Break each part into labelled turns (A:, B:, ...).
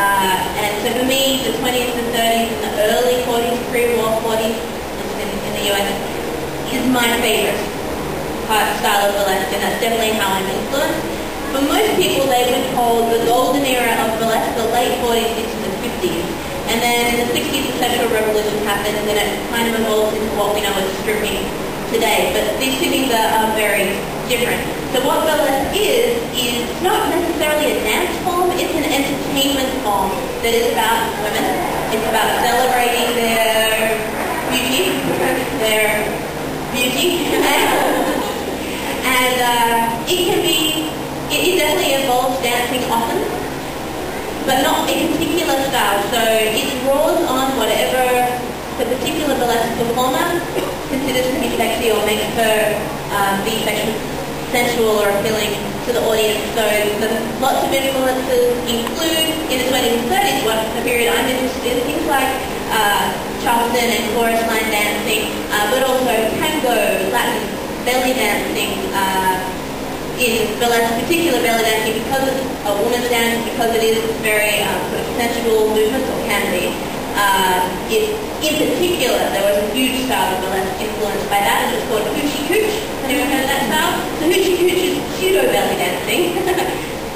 A: And so for me, the 20s, the 30s, and the early 40s, pre-war 40s in the US is my favorite style of burlesque, and that's definitely how I'm influenced. For most people, they would hold the golden era of burlesque, the late 40s into the 50s. And then in the 60s, the sexual revolution happens, and it kind of evolves into what we know as stripping today. But these two things are very different. So what burlesque is not necessarily a dance form, it's an entertainment form that is about women. It's about celebrating their beauty, and it definitely involves dancing often, but not a particular style. So it draws on whatever the particular burlesque performer considers to be sexy or makes her be sensual or appealing to the audience. So lots of influences include, in the 20s and 30s, what the period I'm interested in, things like Charleston and chorus line dancing, but also tango, Latin, belly dancing, in burlesque, particular belly dancing, because it's a woman's dance, because it is very sort of sensual movements, or can be. In particular, there was a huge style of burlesque influenced by that, and it's called hoochie cooch. Has anyone heard of that style? So hoochie cooch is pseudo belly dancing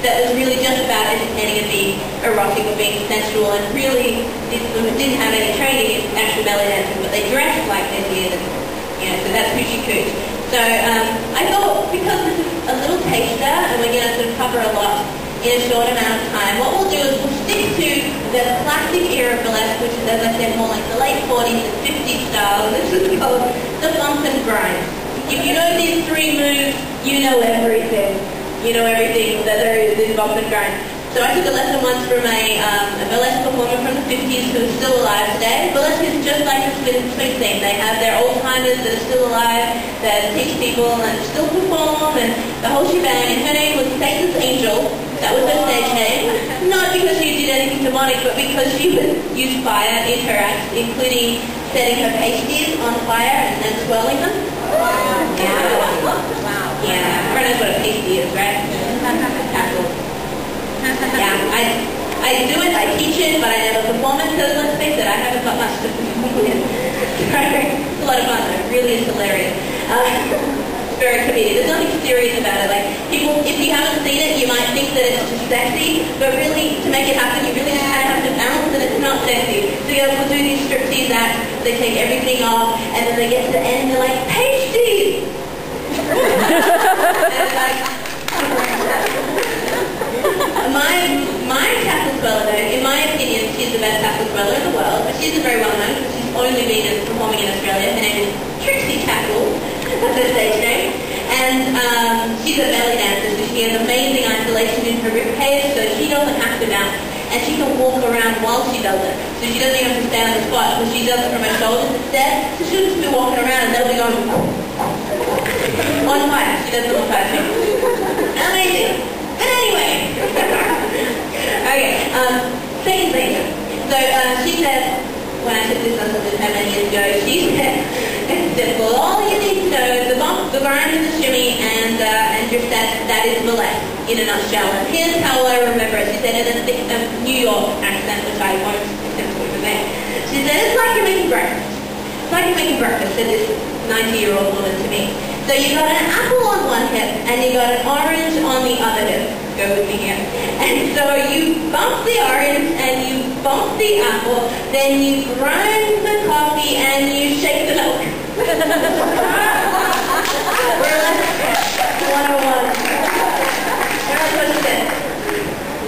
A: that was really just about entertaining and being erotic or being sensual, and really these women didn't have any training in actual belly dancing, but they dressed like they did, and so that's hoochie cooch. So I thought, because this is a little taster and we're going to sort of cover a lot in a short amount of time, what we'll do is we'll stick to the classic era of burlesque, which is, as I said, more like the late 40s and 50s style. This is called the bump and grind. If you know these three moves, you know everything. You know everything that there is in bump and grind. So I took a lesson once from a burlesque performer from the 50s who is still alive today. Burlesque is just like the swing scene. They have their old-timers that are still alive, that teach people and still perform, and the whole shebang. And her name was Satan's Angel. That was her stage name. Not because she did anything demonic, but because she would use fire in her acts, including setting her pasties on fire and then swirling them. Yeah. Wow. Yeah. Everyone knows what a pasty is, right? Tassel. Yeah, I do it, I teach it, but I never perform it, because let's face it, I haven't got much to perform with. It's a lot of fun though, it really is hilarious. It's very comedic. There's nothing serious about it. Like, people, if you haven't seen it, you might think that it's just sexy, but really, to make it happen, you really just kind of have to balance, and it's not sexy. So you will do these striptease acts, they take everything off, and then they get to the end, and they're like, pasties! And it's like, my tassel swirler, though, in my opinion, she's the best tassel swirler in the world, but she isn't very well known because she's only been performing in Australia. Her name is Trixie Tackle, that's her stage name, and she's a belly dancer, so she has amazing isolation in her rib cage, so she doesn't have to bounce, and she can walk around while she does it, so she doesn't even have to stay on the spot, because she does it from her shoulders instead, so she'll just be walking around and they'll be going on fire. She does it on fire too. Amazing. But anyway, okay, second thing. So she said, when I took this lesson how many years ago, she said, it's simple. All you need to know is the bump, the grind, and the shimmy, and just that is burlesque in a nutshell. And here's how I remember it. She said in a thick New York accent, which I won't attempt to convey. She said, it's like you're making breakfast. It's like you're making breakfast, said this 90-year-old woman to me. So you got an apple on one hip, and you got an orange on the other hip. Go with me here. And so you bump the orange, and you bump the apple, then you grind the coffee, and you shake the milk. Burlesque 101. That's what she said.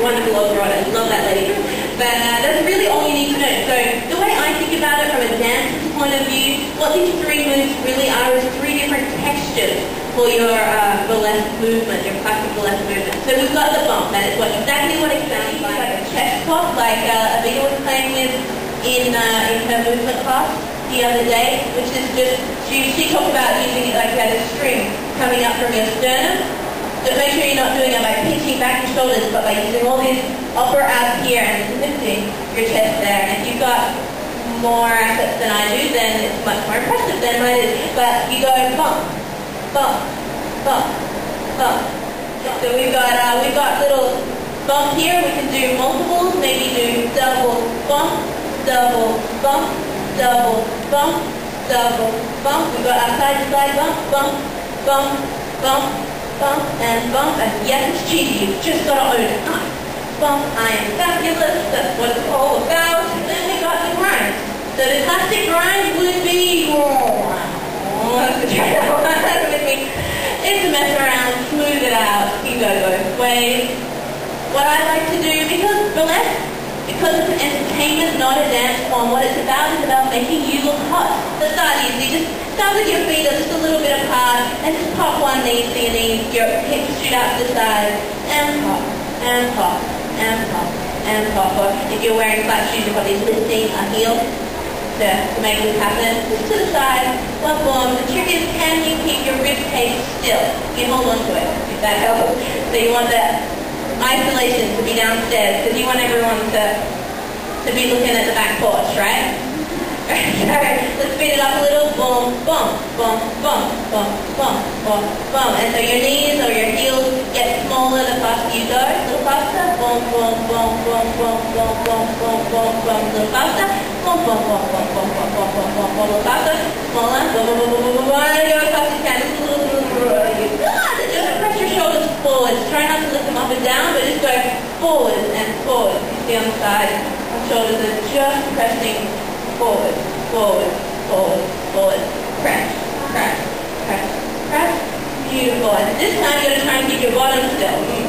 A: Wonderful old broad. I love that lady. But that's really all you need to know. So the way I think about it from a dancer's point of view, what these three moves really are is three different textures for your burlesque movement, your classic burlesque movement. So we've got the bump, that is exactly what it sounds like a chest pop, like Avita was playing with in her movement class the other day, which is just, she talked about using it like you had a string coming up from your sternum. So make sure you're not doing it by pinching back your shoulders, but by using all these upper abs here and lifting your chest there. And if you've got more assets than I do, then it's much more impressive than mine is. But you go bump, bump, bump, bump. So we've got little bump here. We can do multiples, maybe do double bump, double bump, double bump, double bump. We've got our side to side bump, bump, bump, bump, bump, and bump. And yes, it's cheesy, you've just got to own it. Bump, I am fabulous, that's what it's all about. And then we got the grind. So the classic grind would be, it's to mess around, smooth it out, you go both ways. What I like to do, because burlesque, because it's an entertainment, not a dance form, what it's about is about making you look hot. So start easy, just start with your feet just a little bit apart, and just pop one knee to your knees, your hips shoot out to the side, and pop, and pop, and pop, and pop. Or if you're wearing flat shoes, you're probably lifting a heel to make this happen. Just to the side, one form. The trick is, can you keep your rib cage still? You can hold on to it, if that helps. So you want that isolation to be downstairs, because you want everyone to be looking at the back porch, right? So let's speed it up a little. Boom, boom, boom, boom, boom, boom, boom, boom. And so your knees or your heels get smaller the faster you go. A little faster. Boom, boom, boom, boom, boom, boom, boom, boom, boom, boom. A little faster. Boom, boom, boom, boom, boom, boom, boom, boom, boom, boom. A little faster. Smaller. Boom, boom, boom, boom, boom, boom. And go as fast as you can. Just press your shoulders forward. Try not to lift them up and down, but just go forward and forward. You see on the side, our shoulders are just pressing forward, forward, forward, forward. Press, press, press, press. Beautiful. And this time you're going to try and keep your bottom still.